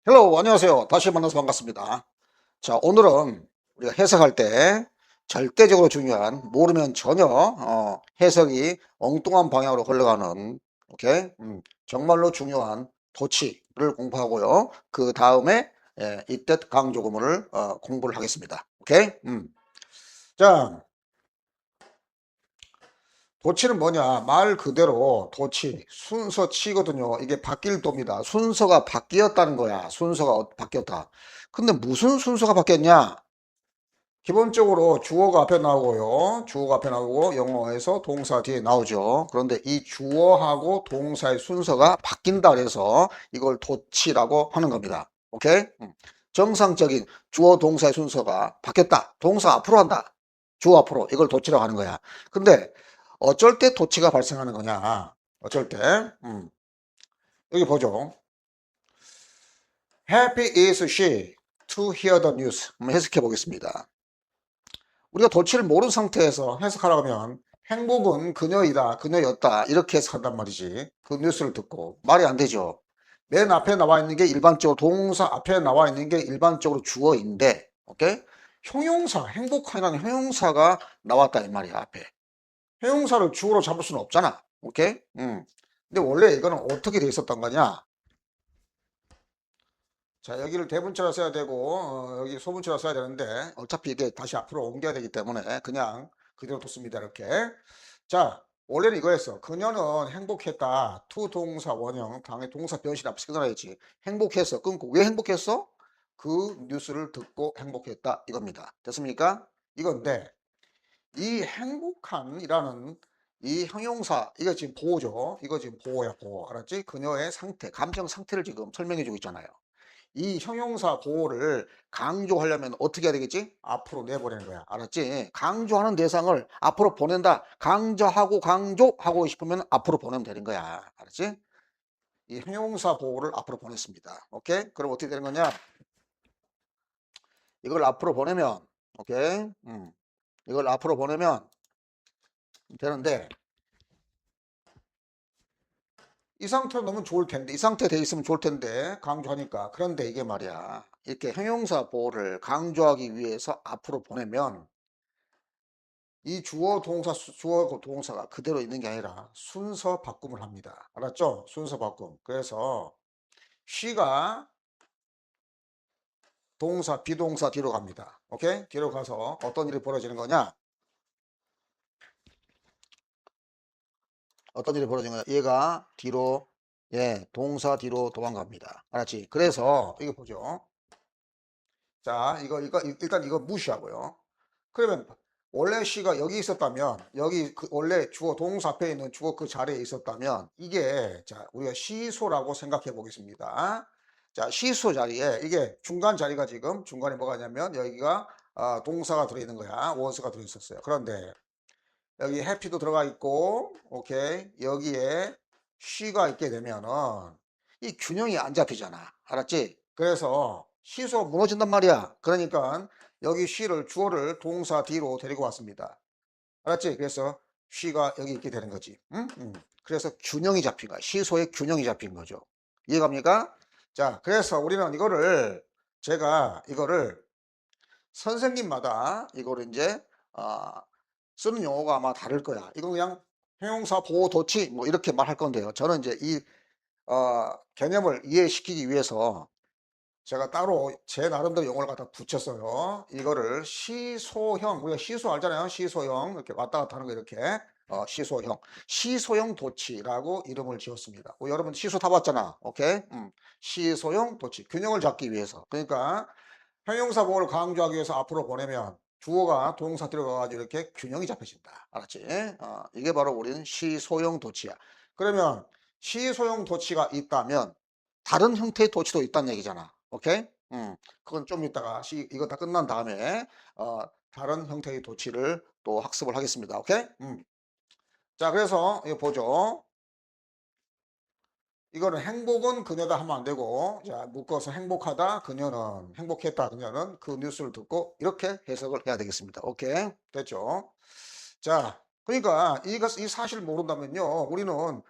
헬로, 안녕하세요. 다시 만나서 반갑습니다. 자, 오늘은 우리가 해석할 때 절대적으로 중요한, 모르면 전혀 해석이 엉뚱한 방향으로 흘러가는, 오케이? 정말로 중요한 도치를 공부하고요. 그 다음에 이뜻 강조구문을 공부를 하겠습니다. 오케이? 자, 도치는 뭐냐? 말 그대로 도치, 순서치거든요. 이게 바뀔 도입니다. 순서가 바뀌었다는 거야. 순서가 바뀌었다. 근데 무슨 순서가 바뀌었냐? 기본적으로 주어가 앞에 나오고요. 주어가 앞에 나오고 영어에서 동사 뒤에 나오죠. 그런데 이 주어하고 동사의 순서가 바뀐다 그래서 이걸 도치라고 하는 겁니다. 오케이? 정상적인 주어 동사의 순서가 바뀌었다. 동사 앞으로 한다. 주어 앞으로. 이걸 도치라고 하는 거야. 근데 어쩔 때 도치가 발생하는 거냐? 어쩔 때? 여기 보죠. Happy is she to hear the news. 한번 해석해 보겠습니다. 우리가 도치를 모르는 상태에서 해석하라고 하면 행복은 그녀이다, 그녀였다 이렇게 해석한단 말이지. 그 뉴스를 듣고 말이 안 되죠. 맨 앞에 나와 있는 게 일반적으로 동사 앞에 나와 있는 게 일반적으로 주어인데, 오케이? 형용사, 행복하다는 형용사가 나왔다 이 말이야 앞에. 형용사를 주어로 잡을 수는 없잖아. 오케이? 근데 원래 이거는 어떻게 돼 있었던 거냐? 자, 여기를 대문자로 써야 되고 여기 소문자로 써야 되는데 어차피 이게 다시 앞으로 옮겨야 되기 때문에 그냥 그대로 뒀습니다. 이렇게. 자, 원래는 이거였어. 그녀는 행복했다. 투 동사 원형 당연히 동사 변신 앞에 끊어야지. 행복했어. 끊고 왜 행복했어? 그 뉴스를 듣고 행복했다 이겁니다. 됐습니까? 이건데 이 행복한이라는 이 형용사 이거 지금 보호죠. 이거 지금 보호야 보호. 알았지? 그녀의 상태, 감정 상태를 지금 설명해 주고 있잖아요. 이 형용사 보호를 강조하려면 어떻게 해야 되겠지? 앞으로 내보내는 거야. 알았지? 강조하는 대상을 앞으로 보낸다. 강조하고 싶으면 앞으로 보내면 되는 거야. 알았지? 이 형용사 보호를 앞으로 보냈습니다. 오케이? 그럼 어떻게 되는 거냐? 이걸 앞으로 보내면, 오케이? 이걸 앞으로 보내면 되는데, 이 상태로 너무 좋을 텐데, 이 상태 돼 있으면 좋을 텐데, 강조하니까. 그런데 이게 말이야. 이렇게 형용사 보호를 강조하기 위해서 앞으로 보내면, 이 주어 동사가 그대로 있는 게 아니라 순서 바꿈을 합니다. 알았죠? 순서 바꿈. 그래서 she가 동사, 비동사 뒤로 갑니다. 오케이? 뒤로 가서 어떤 일이 벌어지는 거냐? 어떤 일이 벌어지는 거냐? 얘가 뒤로, 동사 뒤로 도망갑니다. 알았지? 그래서 이거 보죠. 자, 이거 일단 이거 무시하고요. 그러면 원래 시가 여기 있었다면 여기 원래 주어 동사 앞에 있는 주어 그 자리에 있었다면 이게 자 우리가 시소라고 생각해 보겠습니다. 자 시소 자리에 이게 중간 자리가 지금 중간에 뭐가 있냐면 여기가 동사가 들어있는 거야. 원수가 들어있었어요. 그런데 여기 해피도 들어가 있고 오케이 여기에 쉬가 있게 되면은 이 균형이 안 잡히잖아. 알았지? 그래서 시소 무너진단 말이야. 그러니까 여기 쉬를 주어를 동사 뒤로 데리고 왔습니다. 알았지? 그래서 쉬가 여기 있게 되는 거지. 응? 그래서 균형이 잡힌 거야. 시소의 균형이 잡힌 거죠. 이해갑니까? 자, 그래서 우리는 이거를 제가 이거를 선생님마다 이거를 이제 쓰는 용어가 아마 다를 거야. 이건 그냥 형용사 보호 도치 뭐 이렇게 말할 건데요. 저는 이제 이 개념을 이해시키기 위해서 제가 따로 제 나름대로 용어를 갖다 붙였어요. 이거를 시소형, 우리가 시소 알잖아요. 시소형 이렇게 왔다 갔다 하는 거 이렇게 시소형 도치라고 이름을 지었습니다. 여러분 시소 타봤잖아. 오케이? 시소형 도치 균형을 잡기 위해서. 그러니까 형용사 보호를 강조하기 위해서 앞으로 보내면 주어가 동사 들어가가지고 이렇게 균형이 잡혀진다. 알았지? 이게 바로 우리는 시소형 도치야. 그러면 시소형 도치가 있다면 다른 형태의 도치도 있다는 얘기잖아. 오케이? 그건 좀 이따가 이거 다 끝난 다음에 다른 형태의 도치를 또 학습을 하겠습니다. 오케이? 자, 그래서 이거 보죠. 이거는 행복은 그녀다 하면 안 되고 자 묶어서 행복하다 그녀는 행복했다 그녀는 그 뉴스를 듣고 이렇게 해석을 해야 되겠습니다. 오케이 됐죠? 자 그러니까 이 사실을 모른다면요 우리는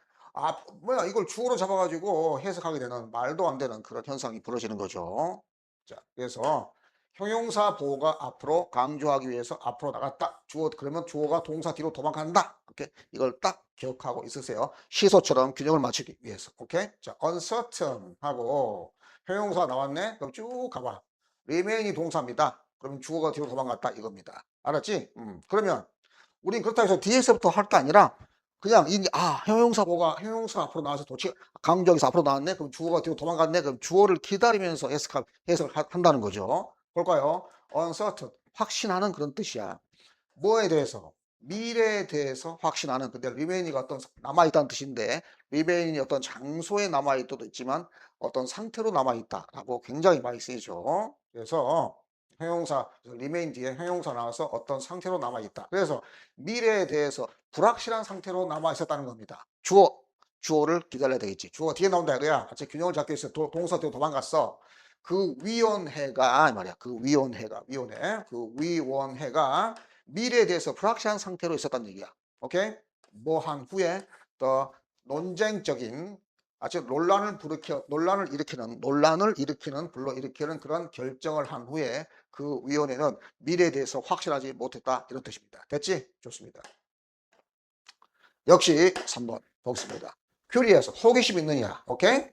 뭐야, 이걸 주어로 잡아가지고 해석하게 되는 말도 안 되는 그런 현상이 벌어지는 거죠. 자, 그래서 형용사 보호가 앞으로 강조하기 위해서 앞으로 나갔다. 그러면 주어가 동사 뒤로 도망간다. 오케이. 이걸 딱 기억하고 있으세요. 시소처럼 균형을 맞추기 위해서. 오케이. 자, uncertain 하고 형용사 나왔네. 그럼 쭉 가봐. remain이 동사입니다. 그러면 주어가 뒤로 도망갔다 이겁니다. 알았지? 그러면 우린 그렇다 해서 뒤에서부터 할 게 아니라 그냥 형용사 앞으로 나와서 강조하기서 앞으로 나왔네. 그럼 주어가 뒤로 도망갔네. 그럼 주어를 기다리면서 해석을 한다는 거죠. 볼까요? uncertain 확신하는 그런 뜻이야. 뭐에 대해서? 미래에 대해서 확신하는. 근데 remain이 어떤 남아있다는 뜻인데 remain이 어떤 장소에 남아있도 있지만 어떤 상태로 남아있다라고 굉장히 많이 쓰이죠. 그래서 형용사 remain 뒤에 형용사 나와서 어떤 상태로 남아있다. 그래서 미래에 대해서 불확실한 상태로 남아있었다는 겁니다. 주어를 기다려야 되겠지. 주어가 뒤에 나온다 이거야. 같이 균형을 잡기 위해서 동사 뒤로 도망갔어. 그 위원회가 말이야. 그 위원회가 미래에 대해서 불확실한 상태로 있었다는 얘기야. 오케이? 뭐 한 후에 더 논쟁적인 아주 논란을 일으키는 불러일으키는 그런 결정을 한 후에 그 위원회는 미래에 대해서 확실하지 못했다 이런 뜻입니다. 됐지? 좋습니다. 역시 3번 보겠습니다. 큐리에서 호기심 있느냐? 오케이?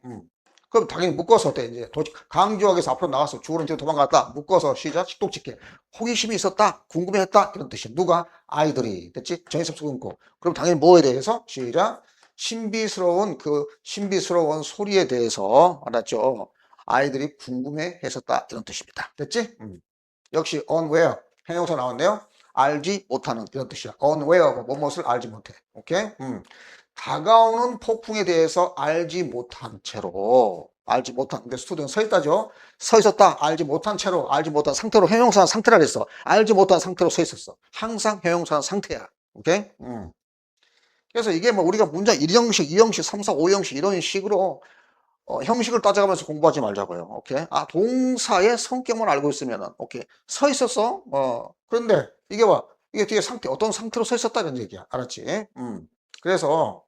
그럼 당연히 묶어서 어때? 이제 강조하기 위해서 앞으로 나가서 주어는 뒤로 도망갔다. 묶어서 시작 식독짓게. 호기심이 있었다. 궁금해했다. 이런 뜻이야. 누가? 아이들이. 됐지? 전위접속 끊고. 그럼 당연히 뭐에 대해서? 시작. 신비스러운 소리에 대해서 알았죠? 아이들이 궁금해 했었다. 이런 뜻입니다. 됐지? 역시 unaware. 형용사 나왔네요. 알지 못하는 이런 뜻이야. unaware. 무엇을 알지 못해. 오케이? 다가오는 폭풍에 대해서 알지 못한 근데 스튜던트 서 있다죠. 서 있었다. 알지 못한 상태로 형용사 상태라 그랬어. 알지 못한 상태로 서 있었어. 항상 형용사 상태야. 오케이? 그래서 이게 뭐 우리가 문장 1형식, 2형식, 3, 4, 5형식 이런 식으로 형식을 따져가면서 공부하지 말자고요. 오케이? 동사의 성격만 알고 있으면은 오케이. 서 있었어. 그런데 이게 뒤에 어떤 상태로 서 있었다는 얘기야. 알았지? 그래서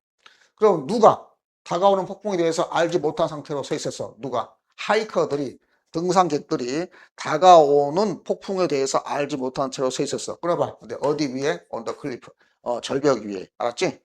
그럼 누가 다가오는 폭풍에 대해서 알지 못한 상태로 서 있었어? 누가? 등산객들이 다가오는 폭풍에 대해서 알지 못한 채로 서 있었어. 그래봐. 근데 어디 위에? 언더 클리프. 절벽 위에. 알았지?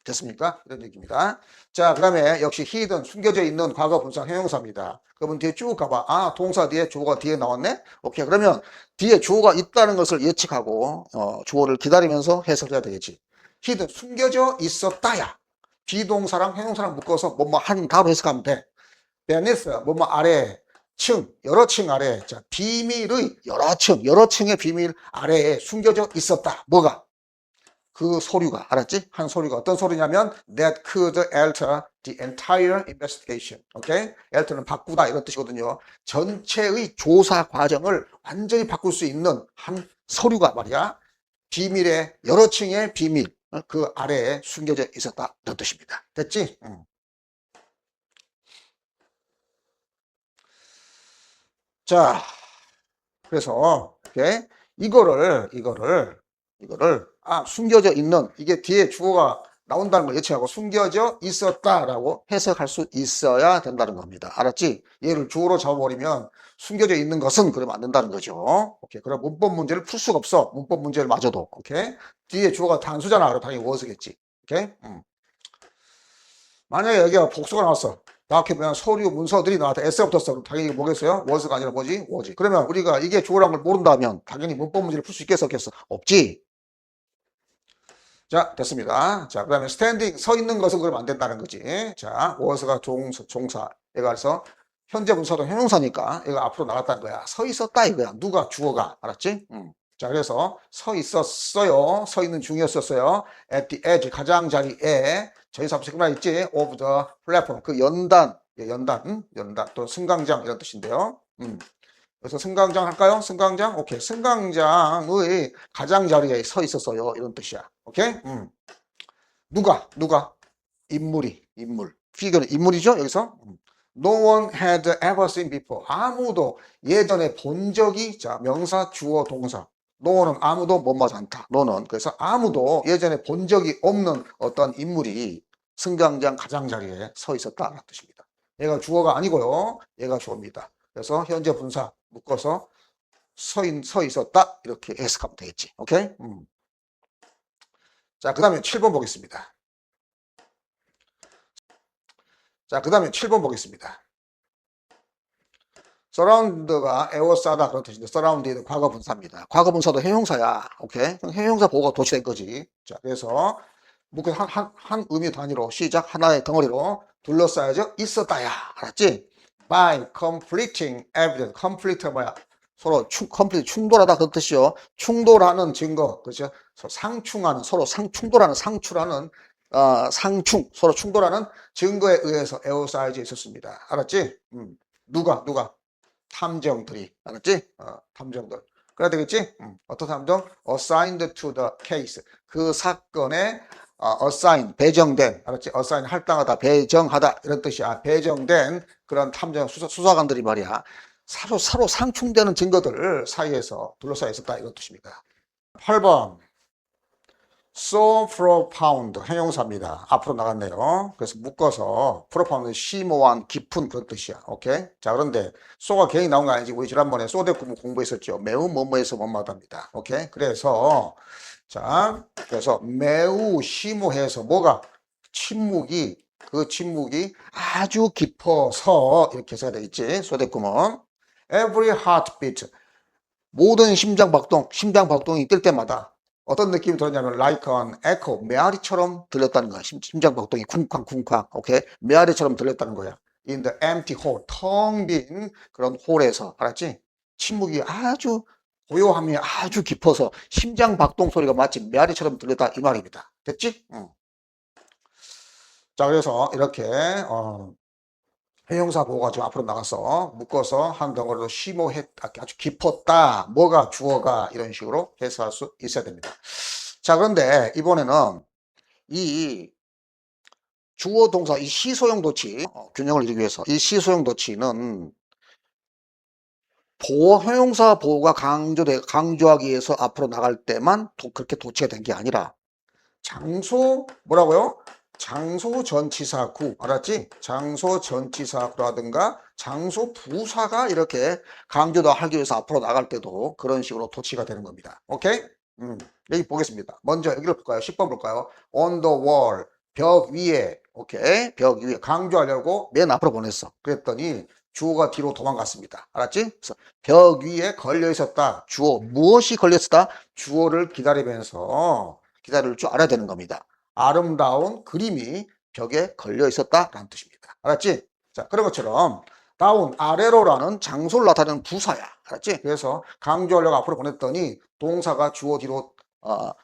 됐습니까? 이런 얘기입니다. 자, 그 다음에 역시 hidden, 숨겨져 있는 과거 분사 형용사입니다. 그러면 뒤에 쭉 가봐. 동사 뒤에 주어가 뒤에 나왔네? 오케이. 그러면 뒤에 주어가 있다는 것을 예측하고, 주어를 기다리면서 해석해야 되겠지. hidden, 숨겨져 있었다야. 비동사랑 형용사랑 묶어서 뭐뭐 한 다음 해석하면 돼. beneath, 뭐뭐 아래, 여러 층 아래. 자, 비밀의 여러 층의 비밀 아래에 숨겨져 있었다. 뭐가? 그 소류가. 알았지? 한 소류가 어떤 소리냐면 that could alter the entire investigation. 오케이? alter는 바꾸다 이런 뜻이거든요. 전체의 조사 과정을 완전히 바꿀 수 있는 한 소류가 말이야. 여러 층의 비밀. 그 아래에 숨겨져 있었다 이런 뜻입니다. 됐지? 자, 그래서 이렇게 이거를 숨겨져 있는 이게 뒤에 주어가 나온다는 걸 예측하고 숨겨져 있었다라고 해석할 수 있어야 된다는 겁니다. 알았지? 얘를 주어로 잡아버리면 숨겨져 있는 것은 그러면 안 된다는 거죠. 오케이. 그럼 문법 문제를 풀 수가 없어. 문법 문제를 마저도. 오케이. 뒤에 주어가 단수잖아. 그럼 당연히 was겠지. 오케이. 만약에 여기가 복수가 나왔어. 다큐면 서류 문서들이 나왔다. S가 붙었어. 그럼 당연히 뭐겠어요? was가 아니라 뭐지? was. 그러면 우리가 이게 주어라는 걸 모른다면 당연히 문법 문제를 풀 수 있겠어? 없겠어? 없지. 자, 됐습니다. 자, 그 다음에 standing, 서 있는 것은 그러면 안 된다는 거지. 자, was가 종사. 얘가 그래서 현재 분사도 형용사니까 얘가 앞으로 나갔다는 거야. 서 있었다 이거야. 누가? 주어가. 알았지? 자, 그래서 서 있었어요. 서 있는 중이었었어요. at the edge, 가장자리에 전치사 끝나 있지? of the platform, 그 연단 또 승강장 이런 뜻인데요. 그래서 승강장 할까요? 승강장? 오케이. 승강장의 가장자리에 서 있었어요. 이런 뜻이야. 오케이? 누가? 인물. 피규어는 인물이죠? 여기서. No one had ever seen before. 아무도 예전에 본 적이, 자, 명사, 주어, 동사. No one은 아무도 뭐뭐하지 않다. no는. 그래서 아무도 예전에 본 적이 없는 어떤 인물이 승강장 가장자리에 서 있었다라는 뜻입니다. 얘가 주어가 아니고요. 얘가 주어입니다. 그래서 현재 분사 묶어서 서 있었다 이렇게 해석하면 되겠지. 오케이? 자, 그 다음에 7번 보겠습니다. 자, 그 다음에 7번 보겠습니다. surround가 에워싸다 그런 뜻인데 surrounded 과거 분사입니다. 과거 분사도 형용사야. 오케이? 형용사 보호가 도치된 거지. 자, 그래서 묶어 한 의미 단위로 시작 하나의 덩어리로 둘러싸여져 있었다야. 알았지? by completing evidence. complete가 뭐야? 서로 complete 충돌하다 그런 뜻이요. 충돌하는 증거. 그렇죠? 상충하는 서로 충돌하는 상충하는 서로 충돌하는 증거에 의해서 에워싸여져 있었습니다. 알았지? 누가 탐정들이. 알았지? 탐정들. 그래야 되겠지? 어떤 탐정? assigned to the case. 그 사건에 assign, 배정된. 알았지? assign, 할당하다, 배정하다. 이런 뜻이야. 배정된 그런 탐정, 수사관들이 말이야. 서로 상충되는 증거들 사이에서 둘러싸여 있었다. 이런 뜻입니다. 8번. so profound 형용사입니다. 앞으로 나갔네요. 그래서 묶어서 profound 심오한 깊은 그런 뜻이야. 오케이? 자, 그런데 so가 괜히 나온 거 아니지. 우리 지난번에 so 대구문 공부했었죠. 매우 뭐뭐해서 뭐뭐하답니다. 오케이? 그래서 자, 그래서 매우 심오해서 뭐가 침묵이 그 침묵이 아주 깊어서 이렇게 해석이 되겠지. so 대구문 every heartbeat 모든 심장 박동이 뛸 때마다 어떤 느낌이 들었냐면 like an echo 메아리처럼 들렸다는 거야. 심장 박동이 쿵쾅쿵쾅. 오케이? 메아리처럼 들렸다는 거야. in the empty hole 텅 빈 그런 홀에서. 알았지? 침묵이 아주 고요함이 아주 깊어서 심장 박동 소리가 마치 메아리처럼 들렸다 이 말입니다. 됐지? 자, 그래서 이렇게 형용사 보호가 지금 앞으로 나가서 묶어서 한 덩어리로 심오했다, 아주 깊었다, 뭐가 주어가 이런 식으로 해석할 수 있어야 됩니다. 자, 그런데 이번에는 이 주어 동사, 이 시소형 도치 균형을 이루기 위해서 이 시소형 도치는 형용사 보호가 강조하기 위해서 앞으로 나갈 때만 그렇게 도치가 된 게 아니라 장소 뭐라고요? 장소 전치사구 알았지? 장소 전치사구라든가 장소 부사가 이렇게 강조도 하기 위해서 앞으로 나갈 때도 그런 식으로 도치가 되는 겁니다. 오케이? 여기 보겠습니다. 먼저 여기를 볼까요? 10번 볼까요? on the wall 벽 위에 오케이? 벽 위에 강조하려고 맨 앞으로 보냈어. 그랬더니 주어가 뒤로 도망갔습니다. 알았지? 그래서 벽 위에 걸려 있었다. 주어 무엇이 걸려 있었다? 주어를 기다리면서 기다릴 줄 알아야 되는 겁니다. 아름다운 그림이 벽에 걸려 있었다라는 뜻입니다. 알았지? 자, 그런 것처럼 다운 아래로라는 장소를 나타내는 부사야. 알았지? 그래서 강조하려고 앞으로 보냈더니 동사가 주어 뒤로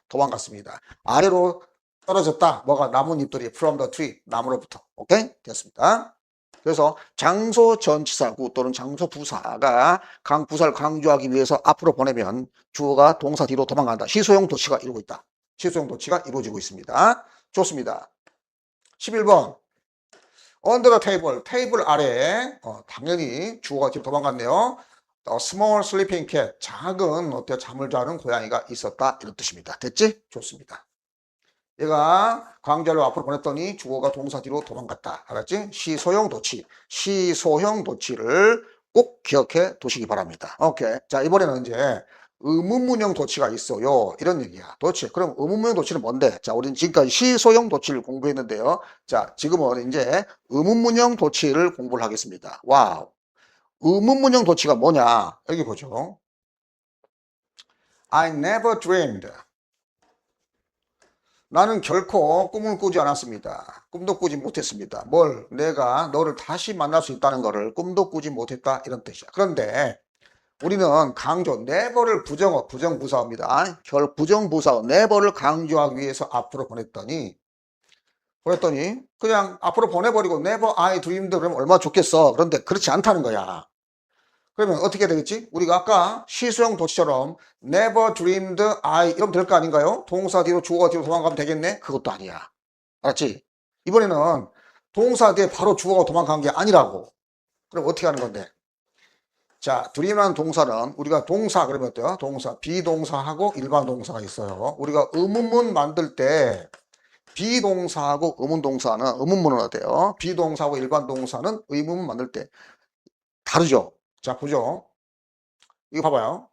도망갔습니다. 아래로 떨어졌다. 뭐가 나뭇잎들이 from the tree 나무로부터. 오케이? 됐습니다. 그래서 장소 전치사구 또는 장소 부사가 부사를 강조하기 위해서 앞으로 보내면 주어가 동사 뒤로 도망간다. 시소형 도치가 이루고 있다. 시소형 도치가 이루어지고 있습니다. 좋습니다. 11번 under the table 테이블 아래에 당연히 주어가 뒤로 도망갔네요. small sleeping cat 작은 잠을 자는 고양이가 있었다 이런 뜻입니다. 됐지? 좋습니다. 얘가 강조하려고 앞으로 보냈더니 주어가 동사 뒤로 도망갔다. 알았지? 시소형 도치. 시소형 도치를 꼭 기억해 두시기 바랍니다. 오케이. 자, 이번에는 이제 의문문형 도치가 있어요. 이런 얘기야. 도치. 그럼 의문문형 도치는 뭔데? 자, 우리는 지금까지 시소형 도치를 공부했는데요. 자, 지금은 이제 의문문형 도치를 공부를 하겠습니다. 와우. 의문문형 도치가 뭐냐? 여기 보죠. I never dreamed. 나는 결코 꿈을 꾸지 않았습니다. 꿈도 꾸지 못했습니다. 내가 너를 다시 만날 수 있다는 것을 꿈도 꾸지 못했다 이런 뜻이야. 그런데 우리는 강조, never를 부정부사입니다. 부정부사, never를 강조하기 위해서 앞으로 보냈더니 그냥 앞으로 보내버리고 never I dreamed 그러면 얼마나 좋겠어. 그런데 그렇지 않다는 거야. 그러면 어떻게 되겠지? 우리가 아까 시소형 도치처럼 never dreamed I 이러면 될 거 아닌가요? 동사 뒤로 주어가 뒤로 도망가면 되겠네? 그것도 아니야. 알았지? 이번에는 동사 뒤에 바로 주어가 도망간 게 아니라고. 그럼 어떻게 하는 건데? 자, dream이라는 동사는 우리가 동사 그러면 어때요? 동사, 비동사하고 일반 동사가 있어요. 우리가 의문문 만들 때 비동사하고 의문동사는 의문문은 어때요? 비동사하고 일반 동사는 의문문 만들 때 다르죠. 자, 보죠. 이거 봐봐요.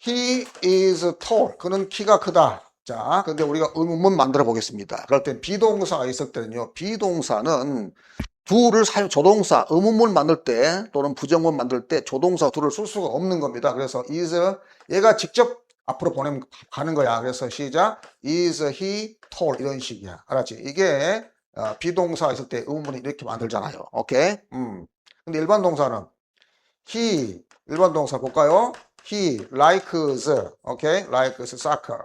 He is tall. 그는 키가 크다. 자, 근데 우리가 의문문 만들어 보겠습니다. 그럴 땐 비동사가 있을 때는요. 비동사는 do를 사용, 조동사, 의문문 만들 때 또는 부정문 만들 때 조동사 do를 쓸 수가 없는 겁니다. 그래서 is, 얘가 직접 앞으로 보내면 가는 거야. 그래서 시작, is he tall 이런 식이야. 알았지? 이게 비동사 있을 때 의문문을 이렇게 만들잖아요. 오케이? 근데 일반 동사는 he, 일반 동사 볼까요? He likes, 오케이? likes soccer.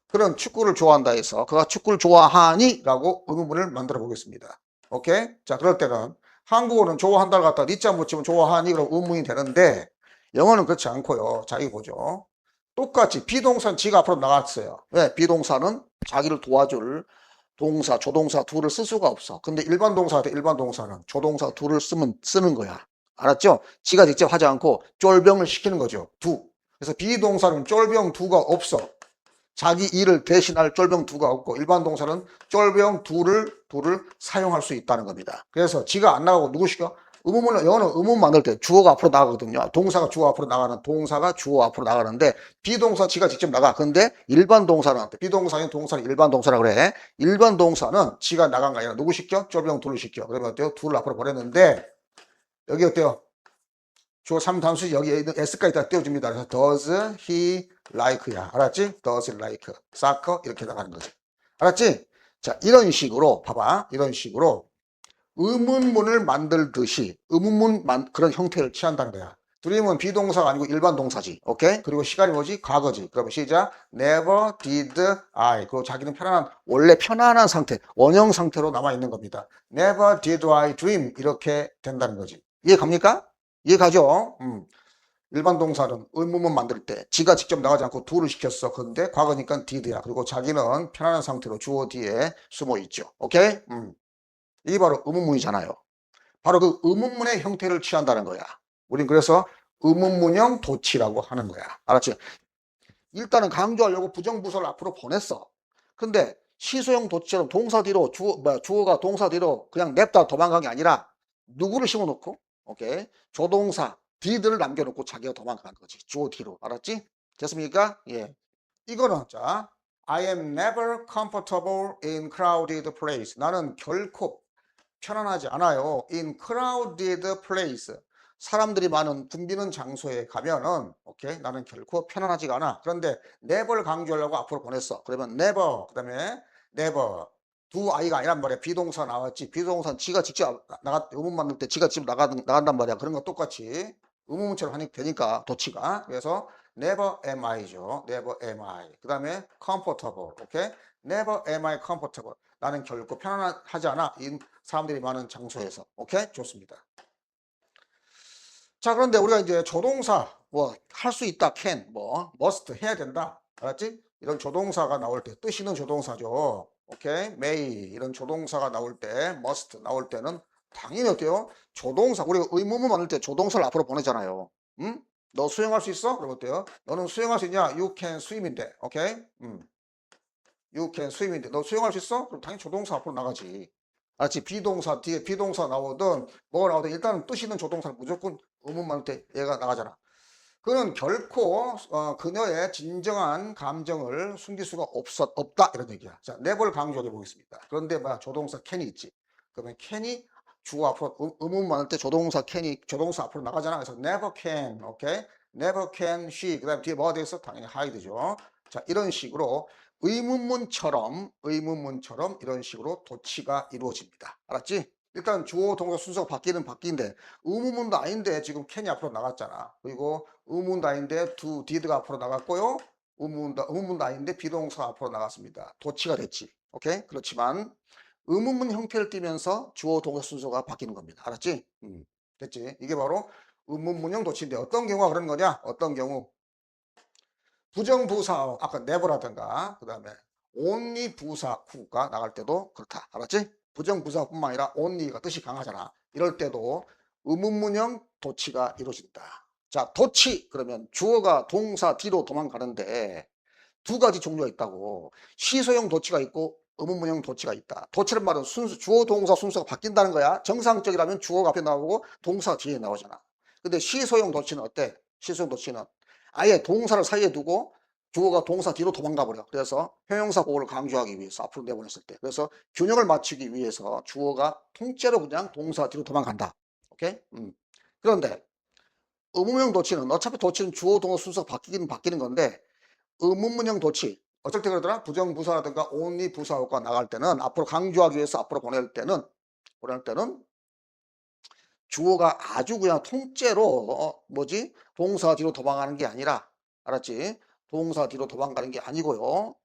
그런 축구를 좋아한다 해서 그가 축구를 좋아하니? 라고 의문문을 만들어 보겠습니다. 오케이? 자, 그럴 때는 한국어는 좋아한다를 갖다 니자 붙이면 좋아하니? 그럼 의문이 되는데 영어는 그렇지 않고요. 자, 이거 보죠. 똑같이 비동사는 지가 앞으로 나갔어요. 왜? 비동사는 자기를 도와줄 동사, 조동사 do를 쓸 수가 없어. 근데 일반 동사한테 일반 동사는 조동사 do를 쓰는 거야. 알았죠? 지가 직접 하지 않고 쫄병을 시키는 거죠. do. 그래서 비동사는 쫄병 do가 없어. 자기 일을 대신할 쫄병 do가 없고 일반 동사는 쫄병 do를 사용할 수 있다는 겁니다. 그래서 지가 안 나가고 누구 시켜? 의문문은 영어는 의문 만들 때 주어가 앞으로 나가거든요. 동사가 주어 앞으로 나가는 동사가 주어 앞으로 나가는데 비동사 지가 직접 나가. 근데 일반 동사는 비동사인 동사는 일반 동사라 그래. 일반 동사는 지가 나간 거 아니라 누구 시켜? 쫄병 do를 시켜. 그러면 어때요? do를 앞으로 보냈는데 여기 어때요? 주어 3단수 여기에 있는 s까지 다 띄워줍니다. 그래서 does he like야. 알았지? does he like soccer 이렇게 나가는 거지. 알았지? 자, 이런 식으로 봐봐. 이런 식으로 의문문을 만들듯이 그런 형태를 취한다는 거야. 드림은 비동사가 아니고 일반 동사지. 오케이? 그리고 시간이 뭐지? 과거지. 그러면 시작. Never did I. 그리고 자기는 원래 편안한 상태, 원형 상태로 남아있는 겁니다. Never did I dream. 이렇게 된다는 거지. 이해 갑니까? 이해 가죠? 일반 동사는 의문문 만들 때 지가 직접 나가지 않고 do를 시켰어. 근데 과거니까 did야. 그리고 자기는 편안한 상태로 주어 뒤에 숨어 있죠. 오케이? 이게 바로 의문문이잖아요. 바로 그 의문문의 형태를 취한다는 거야. 우린 그래서 의문문형 도치라고 하는 거야. 알았지? 일단은 강조하려고 부정부사를 앞으로 보냈어. 근데 시소형 도치처럼 동사 뒤로 주어가 동사 뒤로 그냥 냅다 도망간 게 아니라 누구를 심어놓고 오케이 조동사 did를 남겨놓고 자기가 도망간 거지. 주어 뒤로. 알았지? 됐습니까? 예. 이거는 자 I am never comfortable in crowded place. 나는 결코 편안하지 않아요. In crowded place. 사람들이 많은 붐비는 장소에 가면은 오케이 나는 결코 편안하지가 않아. 그런데 never를 강조하려고 앞으로 보냈어. 그러면 never 그다음에 never do I가 아니란 말이야. 비동사 나왔지. 비동사는 지가 직접 의문 만들 때 지가 직접 나간단 말이야. 그런 거 똑같이 의문문처럼 하니까 되니까 도치가. 그래서 never am I죠. never am I. 그다음에 comfortable. 오케이? never am I comfortable. 나는 결코 편안하지 않아. 이 사람들이 많은 장소에서. 오케이? 좋습니다. 자, 그런데 우리가 이제 조동사 뭐 할 수 있다, can, 뭐 must 해야 된다. 알았지? 이런 조동사가 나올 때 뜻 있는 조동사죠. 오케이? may 이런 조동사가 나올 때 must 나올 때는 당연히 어때요? 조동사 우리가 의문문 만들 때 조동사를 앞으로 보내잖아요. 응? 너 수영할 수 있어? 그럼 어때요? 너는 수영할 수 있냐? You can swim인데. 오케이? You can swim인데 너 수영할 수 있어? 그럼 당연히 조동사 앞으로 나가지. 알았지? 비동사 뒤에 비동사 나오든 뭐가 나오든 일단은 뜻 있는 조동사는 무조건 의문 만들 때 얘가 나가잖아. 그는 결코 그녀의 진정한 감정을 숨길 수가 없다 이런 얘기야. 자, never를 강조해 보겠습니다. 그런데 조동사 can이 있지. 그러면 can이 주어 앞으로 의문 만들 때 조동사 can이 조동사 앞으로 나가잖아. 그래서 never can, 오케이? never can she. 그다음에 뒤에 뭐가 되겠어? 당연히 hide죠. 자, 이런 식으로 의문문처럼 이런 식으로 도치가 이루어집니다. 알았지? 일단 주어 동사 순서가 바뀌는 바뀌는데 의문문도 아닌데 지금 can이 앞으로 나갔잖아. 그리고 의문문도 아닌데 do, did가 앞으로 나갔고요. 의문문도 아닌데 비동사가 앞으로 나갔습니다. 도치가 됐지. 오케이? 그렇지만 의문문 형태를 띠면서 주어 동사 순서가 바뀌는 겁니다. 알았지? 됐지? 이게 바로 의문문형 도치인데 어떤 경우가 그런 거냐? 어떤 경우 부정부사 아까 never라든가 그 다음에 only 부사 who가 나갈 때도 그렇다. 알았지? 부정부사뿐만 아니라 only가 뜻이 강하잖아. 이럴 때도 의문문형 도치가 이루어진다. 자, 도치 그러면 주어가 동사 뒤로 도망가는데 두 가지 종류가 있다고. 시소형 도치가 있고 의문문형 도치가 있다. 도치란 말은 순수, 주어 동사 순서가 바뀐다는 거야. 정상적이라면 주어가 앞에 나오고 동사가 뒤에 나오잖아. 근데 시소형 도치는 어때? 시소형 도치는 아예 동사를 사이에 두고 주어가 동사 뒤로 도망가 버려. 그래서 형용사 보호를 강조하기 위해서 앞으로 내보냈을 때. 그래서 균형을 맞추기 위해서 주어가 통째로 그냥 동사 뒤로 도망간다. 오케이? 그런데 의문문형 도치는 어차피 도치는 주어 동사 순서가 바뀌는 건데 의문문형 도치 어쩔 때 그러더라 부정부사라든가 only 부사가 나갈 때는 앞으로 강조하기 위해서 앞으로 보낼 때는 주어가 아주 그냥 통째로 뭐지 동사 뒤로 도망가는 게 아니라 알았지? 동사 뒤로 도망가는 게 아니고요.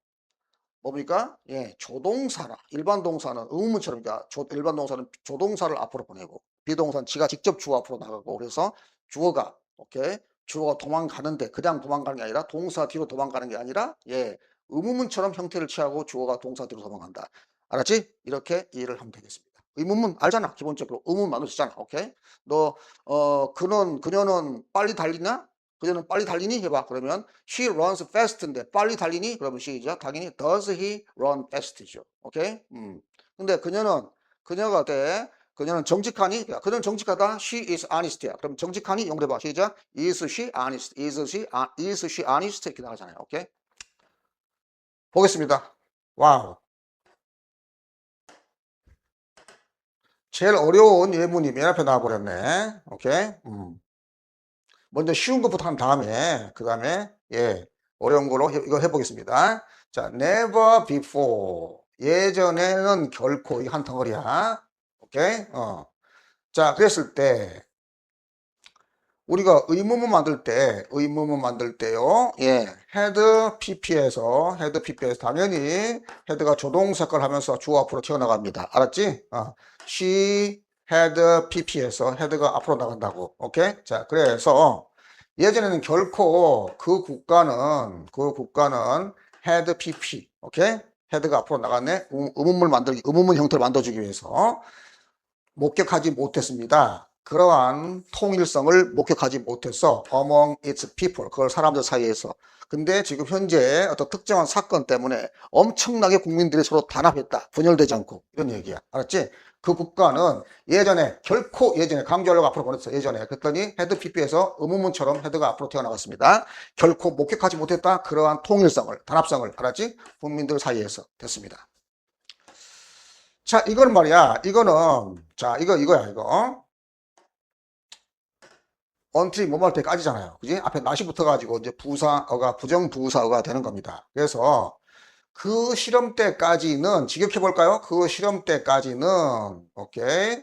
뭡니까? 예, 조동사나 일반 동사는 의문문처럼 일반 동사는 조동사를 앞으로 보내고 비동사는 지가 직접 주어 앞으로 나가고 그래서 주어가 오케이 주어가 도망가는데 그냥 도망가는 게 아니라 동사 뒤로 도망가는 게 아니라 예 의문문처럼 형태를 취하고 주어가 동사 뒤로 도망간다. 알았지? 이렇게 이해를 하면 되겠습니다. 의문문 알잖아. 기본적으로 의문 만들었잖아. 오케이? 너 그녀는 빨리 달리나? 그녀는 빨리 달리니? 해봐. 그러면 she runs fast인데 빨리 달리니? 그러면 she죠. 당연히 does he run fast죠. 오케이? 근데 그녀가 돼. 그녀는 정직하니? 그녀는 정직하다. She is honest야. 그럼 정직하니? 영어로 해봐. 시작. Is she honest? Is she honest? 이렇게 나가잖아요. 오케이? 보겠습니다. 와우. 제일 어려운 예문이 맨 앞에 나와버렸네. 오케이? 먼저 쉬운 것부터 한 다음에 그 다음에 예 어려운 걸로 이거 해보겠습니다. 자, never before 예전에는 결코 이 한 덩어리야. 오케이? 자, 그랬을 때 우리가 의문문 만들 때요. 예, 헤드 PP에서 당연히 헤드가 조동사 역할을 하면서 주어 앞으로 튀어나갑니다. 알았지? she had PP에서 헤드가 앞으로 나간다고. 오케이? 자, 그래서 예전에는 결코 그 국가는 had PP. 오케이? 헤드가 앞으로 나갔네. 의문문 형태를 만들어주기 위해서 목격하지 못했습니다. 그러한 통일성을 목격하지 못해서 among its people, 그걸 사람들 사이에서. 근데 지금 현재 어떤 특정한 사건 때문에 엄청나게 국민들이 서로 단합했다. 분열되지 않고. 이런 얘기야. 알았지? 그 국가는 결코 예전에 강조하려고 앞으로 보냈어. 예전에. 그랬더니 헤드 PP에서 의문문처럼 헤드가 앞으로 튀어나갔습니다. 결코 목격하지 못했다. 그러한 통일성을, 단합성을. 알았지? 국민들 사이에서 됐습니다. 자, 이거는 말이야. 자, 이거야, 이거. until이 뭐뭐 할 때까지잖아요. 그지? 앞에 not이 붙어가지고 이제 부정부사어가 되는 겁니다. 그래서 그 실험 때까지는, 직역해볼까요? 그 실험 때까지는, 오케이.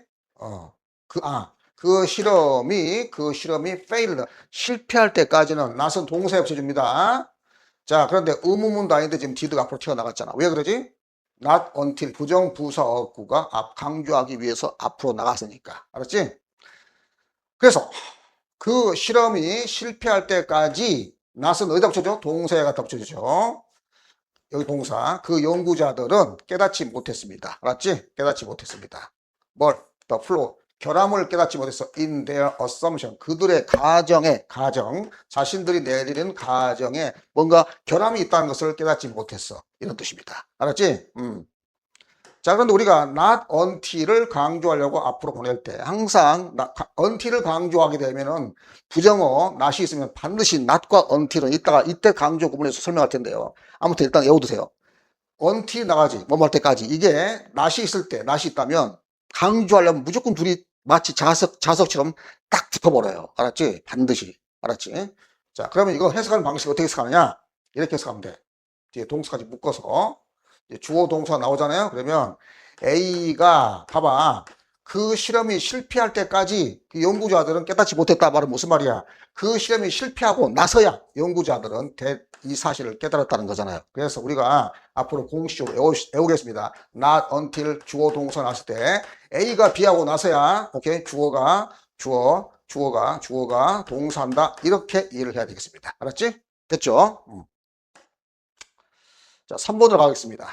그 실험이 fail, 실패할 때까지는 not은 동사에 붙여줍니다. 자, 그런데 의문문도 아닌데 지금 did가 앞으로 튀어나갔잖아. 왜 그러지? not until 부정부사어구가 강조하기 위해서 앞으로 나갔으니까. 알았지? 그래서 그 실험이 실패할 때까지 not은 어디다 붙여줘? 동사에 갖다 붙여주죠. 여기 동사. 그 연구자들은 깨닫지 못했습니다. 알았지? 깨닫지 못했습니다. the flaw. 결함을 깨닫지 못했어. in their assumption. 그들의 가정. 자신들이 내리는 가정에 뭔가 결함이 있다는 것을 깨닫지 못했어. 이런 뜻입니다. 알았지? 자, 그런데 우리가 not until을 강조하려고 앞으로 보낼 때 항상 until을 강조하게 되면은 부정어 not이 있으면 반드시 not과 until은 이때 강조 구분해서 설명할 텐데요. 아무튼 일단 외워두세요. until 나가지, 뭐뭐 할 때까지. 이게 not이 있을 때, not이 있다면 강조하려면 무조건 둘이 마치 자석처럼 딱 붙어버려요. 알았지? 반드시. 알았지? 자, 그러면 이거 해석하는 방식이 어떻게 해석하느냐? 이렇게 해석하면 돼. 뒤에 동사까지 묶어서. 주어 동사 나오잖아요. 그러면 A가 봐봐. 그 실험이 실패할 때까지 그 연구자들은 깨닫지 못했다 말은 무슨 말이야? 그 실험이 실패하고 나서야 연구자들은 이 사실을 깨달았다는 거잖아요. 그래서 우리가 앞으로 공식적으로 외우겠습니다. not until 주어 동사 나왔을 때 A가 B하고 나서야 오케이 주어가 동사한다. 이렇게 이해를 해야 되겠습니다. 알았지? 됐죠? 자, 3번으로 가겠습니다.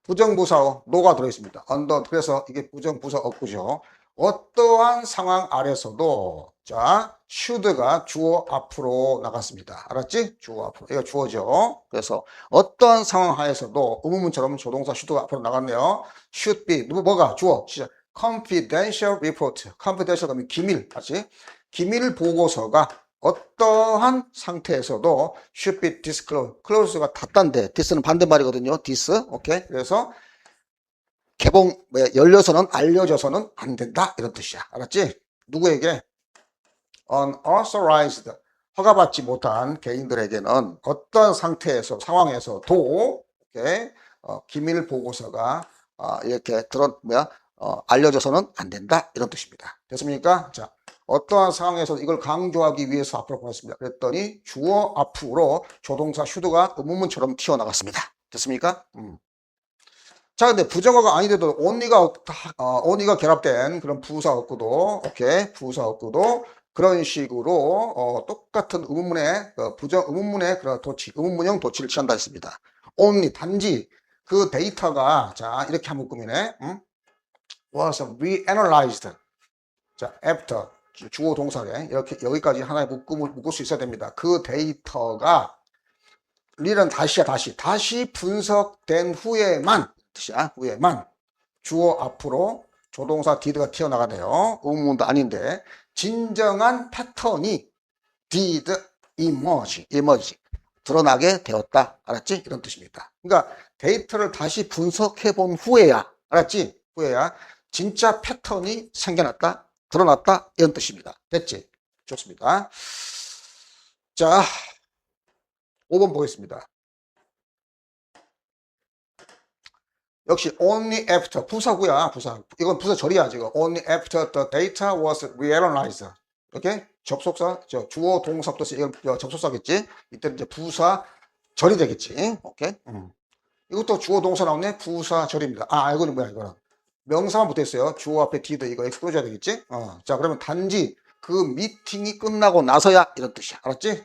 부정부사어 노가 들어있습니다. 그래서 이게 부정부사어구죠. 어떠한 상황 아래서도 자, should가 주어 앞으로 나갔습니다. 알았지? 주어 앞으로. 이거 주어죠. 그래서 어떠한 상황 하에서도 의문문처럼 조동사 should가 앞으로 나갔네요. should be 뭐가 주어 시작. confidential report. confidential 하면 기밀. 맞지? 기밀 보고서가 어떠한 상태에서도 should be disclosed. close가 닫단데 this는 반대말이거든요. this. 오케이. 그래서 열려서는 알려져서는 안 된다. 이런 뜻이야. 알았지? 누구에게? unauthorized, 허가받지 못한 개인들에게는 어떤 상태에서 상황에서도 이렇게 기밀 보고서가 이렇게 알려져서는 안 된다 이런 뜻입니다. 됐습니까? 자, 어떠한 상황에서 이걸 강조하기 위해서 앞으로 보냈습니다. 그랬더니 주어 앞으로 조동사 should가 의문문처럼 튀어나갔습니다. 됐습니까? 자, 근데 부정어가 아닌데도 only가 결합된 그런 부사 어구도, 오케이, 부사 어구도 그런 식으로 똑같은 의문문의 의문문의 그런 의문문형 도치를 취한다 했습니다. only 단지 그 데이터가 자 이렇게 한 묶음이네. was reanalyzed. 자, after 주어 동사에 이렇게 여기까지 하나의 묶음을 묶을 수 있어야 됩니다. 그 데이터가 리는 다시 분석된 후에만 뜻이야. 후에만 주어 앞으로 조동사 did가 튀어나가네요. 의문문도 아닌데 진정한 패턴이 did emerge 드러나게 되었다. 알았지? 이런 뜻입니다. 그러니까 데이터를 다시 분석해 본 후에야, 알았지? 후에야 진짜 패턴이 생겨났다, 드러났다 이런 뜻입니다. 됐지? 좋습니다. 자, 5번 보겠습니다. 역시 only after 부사구야. 부사. 이건 부사 절이야 지금. only after the data was reanalyzed. 오케이? 접속사, 주어 동사 플러스 이건 접속사겠지. 이때는 이제 부사 절이 되겠지. 오케이? 이것도 주어 동사 나오네. 부사 절입니다. 이거는 뭐야 이거는. 명사만 붙어있어요. 주어 앞에 did 이거 X 끊어줘야 되겠지. 자, 그러면 단지 그 미팅이 끝나고 나서야 이런 뜻이야. 알았지?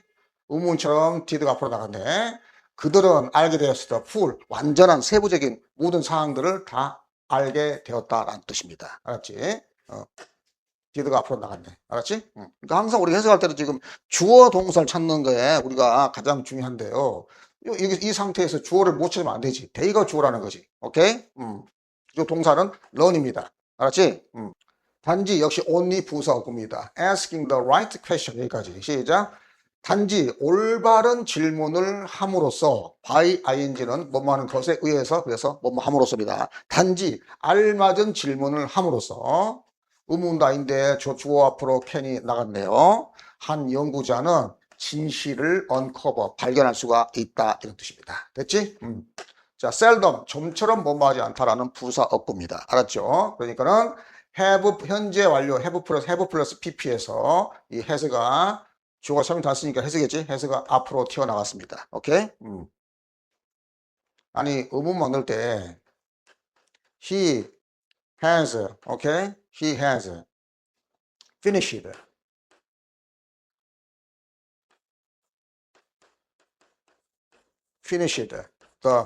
의문처럼 did가 앞으로 나갔네. 그들은 알게 되었을 때 완전한 세부적인 모든 사항들을 다 알게 되었다라는 뜻입니다. 알았지? did가 앞으로 나갔네. 알았지? 그러니까 항상 우리가 해석할 때는 지금 주어 동사를 찾는 거에 우리가 가장 중요한데요. 이 상태에서 주어를 못 찾으면 안 되지. they가 주어라는 거지. 오케이? 이 동사는 learn입니다. 알았지? 단지 역시 only 부사 어구입니다. asking the right question 여기까지. 시작. 단지 올바른 질문을 함으로써 by ing는 뭐뭐 하는 것에 의해서 그래서 뭐뭐 함으로써입니다. 단지 알맞은 질문을 함으로써 의문도 아닌데 주어 앞으로 can이 나갔네요. 한 연구자는 진실을 uncover 발견할 수가 있다 이런 뜻입니다. 됐지? 자, seldom 좀처럼 뭐뭐 하지 않다라는 부사 어구입니다. 알았죠? 그러니까는 have 현재 완료 have 플러스 pp에서 이 has가 주어가 처음에 다 쓰니까 has겠지? has가 앞으로 튀어나갔습니다. 오케이? 아니 의문만 넣을 때 he has, 오케이? he has finished the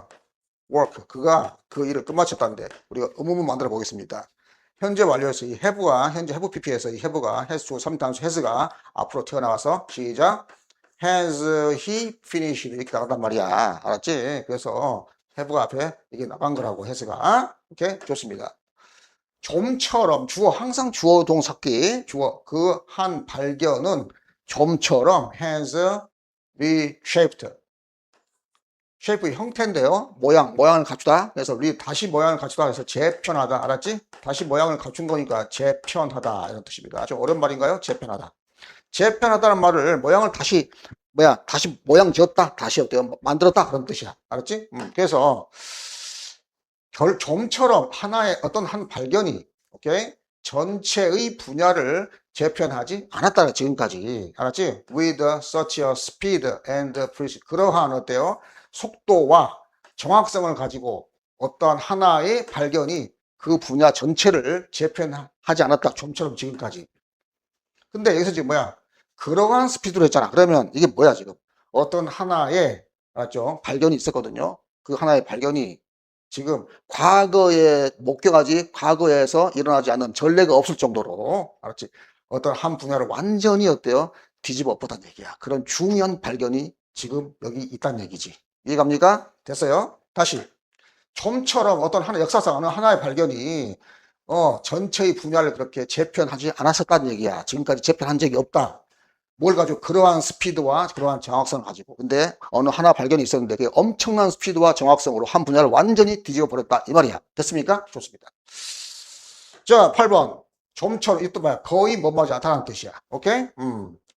work. 그가 그 일을 끝마쳤다는데 우리가 의문문 만들어 보겠습니다. 현재 완료에서 이 have가 현재 have pp에서 이 have가 has 주어 3단수 has가 앞으로 튀어나와서 시작. has he finished 이렇게 나간단 말이야. 알았지? 그래서 have가 앞에 이게 나간 거라고 has가. 오케이? 좋습니다. 좀처럼 주어 항상 주어 동사끼 주어 그 한 발견은 좀처럼 has reshaped 쉐이프의 형태인데요. 모양을 갖추다. 그래서 다시 모양을 갖추다. 그래서 재편하다. 알았지? 다시 모양을 갖춘 거니까 재편하다. 이런 뜻입니다. 아주 어려운 말인가요? 재편하다. 재편하다는 말을 모양을 다시 모양 지었다. 다시 어때요? 만들었다. 그런 뜻이야. 알았지? 그래서 좀처럼 하나의 어떤 한 발견이 오케이? 전체의 분야를 재편하지 않았다. 지금까지. 알았지? With such a speed and precision. 그러한 어때요? 속도와 정확성을 가지고 어떠한 하나의 발견이 그 분야 전체를 재편하지 않았다. 좀처럼 지금까지. 근데 여기서 지금 뭐야? 그러한 스피드로 했잖아. 그러면 이게 뭐야 지금? 어떤 하나의 알았죠? 발견이 있었거든요. 그 하나의 발견이 지금 과거에 목격하지 과거에서 일어나지 않은 전례가 없을 정도로 알았지? 어떤 한 분야를 완전히 어때요? 뒤집어 엎었다는 얘기야. 그런 중요한 발견이 지금 여기 있다는 얘기지. 이해갑니까? 됐어요? 다시. 좀처럼 어떤 하나 역사상 어느 하나의 발견이 전체의 분야를 그렇게 재편하지 않았었다는 얘기야. 지금까지 재편한 적이 없다. 뭘 가지고 그러한 스피드와 그러한 정확성을 가지고. 근데 어느 하나 발견이 있었는데 그게 엄청난 스피드와 정확성으로 한 분야를 완전히 뒤집어 버렸다 이 말이야. 됐습니까? 좋습니다. 자, 8번. 좀처럼 이또 뭐야? 거의 못마지 않다는 뜻이야. 오케이?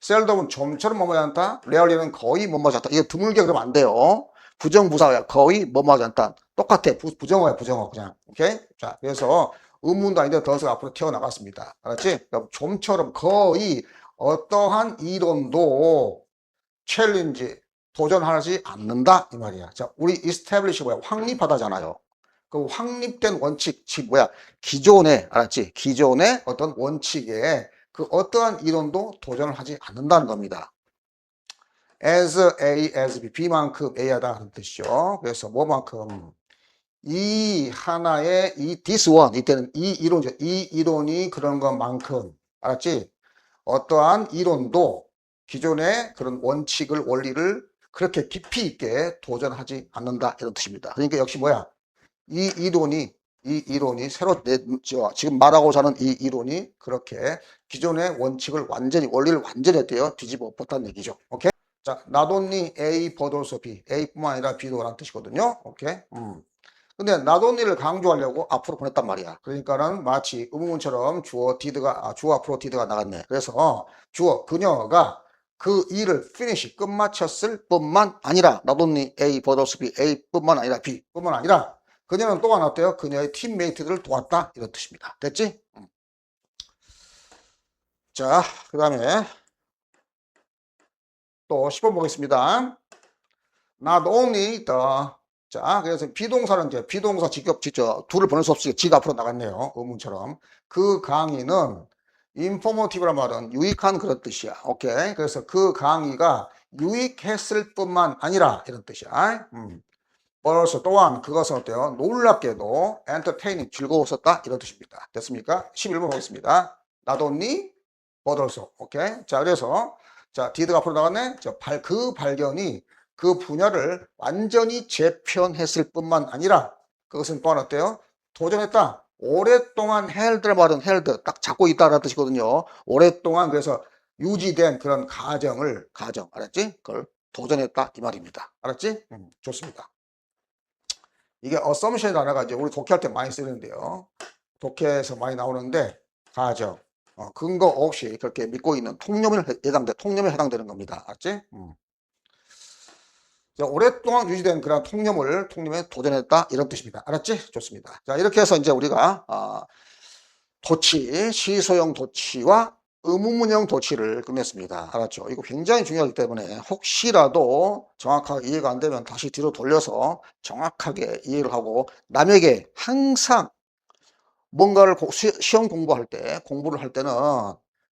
셀덤은 좀처럼 못마지 않다. 레얼리는 거의 못마지 않다. 이거 드물게 그러면 안 돼요. 부정부사야. 거의 못마지 않다. 똑같아. 부정어야, 부정어. 그냥. 오케이? 자, 그래서 의문도 아닌데 더서 앞으로 튀어나갔습니다. 알았지? 그럼 좀처럼 거의 어떠한 이론도 챌린지, 도전하지 않는다. 이 말이야. 자, 우리 establish 뭐야? 확립하다잖아요. 그 확립된 원칙, 즉 뭐야? 기존의, 알았지? 기존의 어떤 원칙에 그 어떠한 이론도 도전을 하지 않는다는 겁니다. as A, as B, B만큼 A하다 하는 뜻이죠. 그래서 뭐만큼? 이 하나의 이 this one, 이때는 이 이론이죠. 이 이론이 그런 것만큼, 알았지? 어떠한 이론도 기존의 그런 원칙을, 원리를 그렇게 깊이 있게 도전하지 않는다 이런 뜻입니다. 그러니까 역시 뭐야? 이 이론이 새로 지금 말하고자 하는 이 이론이 그렇게 기존의 원칙을 완전히, 원리를 완전히 어때요? 뒤집어 엎었다는 얘기죠. 오케이? 자, not only A but also B. A뿐만 아니라 B도 라는 뜻이거든요. 오케이? 근데 not only를 강조하려고 앞으로 보냈단 말이야. 그러니까는 마치 의문문처럼 주어 앞으로 did가 나갔네. 그래서 주어 그녀가 그 일을 finish 끝마쳤을 뿐만 아니라 not only A but also B. A뿐만 아니라 B뿐만 아니라 그녀는 또한 어때요? 그녀의 팀메이트들을 도왔다 이런 뜻입니다. 됐지? 자, 그 다음에 또 10번 보겠습니다. Not only the 자, 그래서 비동사는 이제 비동사 직접 둘을 보낼 수 없이 지가 앞으로 나갔네요. 의문처럼. 그 강의는 informative란 말은 유익한 그런 뜻이야. 오케이. 그래서 그 강의가 유익했을 뿐만 아니라 이런 뜻이야. 벌써 또한 그것은 어때요? 놀랍게도 entertaining 즐거웠었다 이런 뜻입니다. 됐습니까? 11번 보겠습니다. Not only but also. 오케이. 자, 그래서 자, did가 앞으로 나갔네. 그 발견이 그 분야를 완전히 재편했을 뿐만 아니라 그것은 또한 어때요? 도전했다. 오랫동안 held란 말은 held 딱 잡고 있다라는 뜻이거든요. 오랫동안 그래서 유지된 그런 가정 알았지? 그걸 도전했다 이 말입니다. 알았지? 좋습니다. 이게 assumption 단어가 이제 우리 독해할 때 많이 쓰는데요. 독해에서 많이 나오는데 가정 근거 없이 그렇게 믿고 있는 통념에 해당되는 겁니다. 알았지? 자, 오랫동안 유지된 그런 통념에 도전했다 이런 뜻입니다. 알았지? 좋습니다. 자, 이렇게 해서 이제 우리가 도치, 시소형 도치와 의문문형 도치를 끝냈습니다. 알았죠? 이거 굉장히 중요하기 때문에 혹시라도 정확하게 이해가 안 되면 다시 뒤로 돌려서 정확하게 이해를 하고 남에게 항상 뭔가를 시험 공부를 할 때는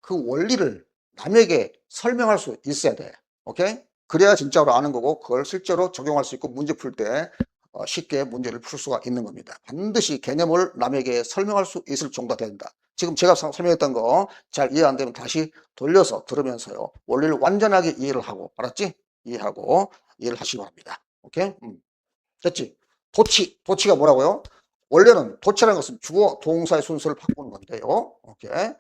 그 원리를 남에게 설명할 수 있어야 돼. 오케이? 그래야 진짜로 아는 거고 그걸 실제로 적용할 수 있고 문제 풀 때 쉽게 문제를 풀 수가 있는 겁니다. 반드시 개념을 남에게 설명할 수 있을 정도가 된다. 지금 제가 설명했던 거 잘 이해 안 되면 다시 돌려서 들으면서요. 원리를 완전하게 이해를 하고, 알았지? 이해를 하시기 바랍니다. 오케이? 됐지? 도치가 뭐라고요? 원래는 도치라는 것은 주어, 동사의 순서를 바꾸는 건데요. 오케이.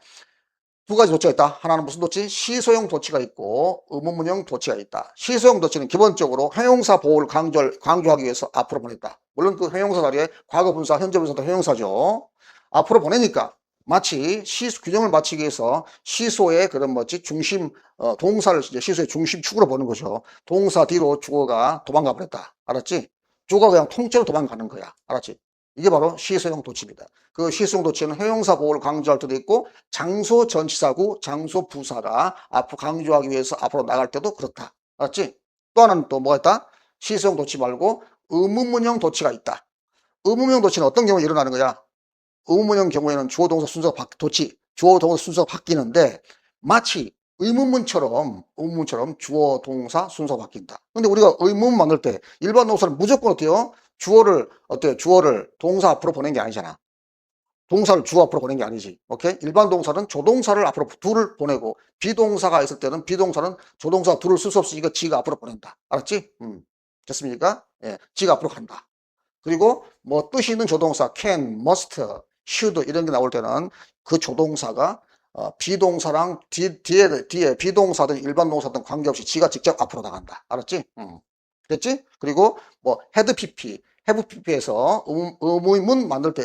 두 가지 도치가 있다. 하나는 무슨 도치? 시소형 도치가 있고 의문문형 도치가 있다. 시소형 도치는 기본적으로 형용사 보호를 강조하기 위해서 앞으로 보냈다. 물론 그 형용사 자리에 과거 분사, 현재 분사도 형용사죠. 앞으로 보내니까 마치 균형을 맞추기 위해서 시소의 그런 중심, 동사를 이제 시소의 중심축으로 보는 거죠. 동사 뒤로 주어가 도망가 버렸다. 알았지? 주어가 그냥 통째로 도망가는 거야. 알았지? 이게 바로 시소형 도치입니다. 그 시소형 도치는 형용사 보호를 강조할 때도 있고 장소 전치사구, 장소 부사가 앞으로 강조하기 위해서 앞으로 나갈 때도 그렇다. 알았지? 또 하나는 또 뭐가 있다? 시소형 도치 말고 의문문형 도치가 있다. 의문문형 도치는 어떤 경우에 일어나는 거야? 의문문형 경우에는 주어 동사 순서가 주어 동사 순서가 바뀌는데 마치 의문문처럼 주어 동사 순서가 바뀐다. 근데 우리가 의문문 만들 때 일반 동사는 무조건 어때요? 주어를 동사 앞으로 보낸 게 아니잖아. 동사를 주 앞으로 보낸 게 아니지. 오케이? 일반 동사는 조동사를 앞으로 둘을 보내고 비동사가 있을 때는 비동사는 조동사 둘을 쓸 수 없으니까 지가 앞으로 보낸다. 알았지? 됐습니까? 예, 지가 앞으로 간다. 그리고 뭐 뜻이 있는 조동사 can, must, should 이런 게 나올 때는 그 조동사가 비동사랑 뒤에 비동사든 일반 동사든 관계없이 지가 직접 앞으로 나간다. 알았지? 됐지? 그리고 뭐 had pp, have pp에서 의문문 만들 때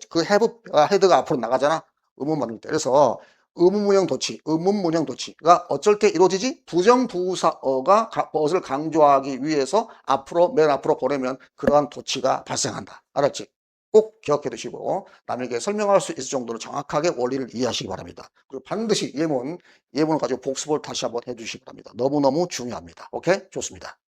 그 have가 head가 앞으로 나가잖아. 의문 만들 때. 그래서 의문문형 도치, 의문문형 도치가 어쩔 때 이루어지지? 부정부사어가 것을 강조하기 위해서 맨 앞으로 보내면 그러한 도치가 발생한다. 알았지? 꼭 기억해 두시고 남에게 설명할 수 있을 정도로 정확하게 원리를 이해하시기 바랍니다. 그리고 반드시 예문을 가지고 복습을 다시 한번 해 주시기 바랍니다. 너무너무 중요합니다. 오케이? 좋습니다.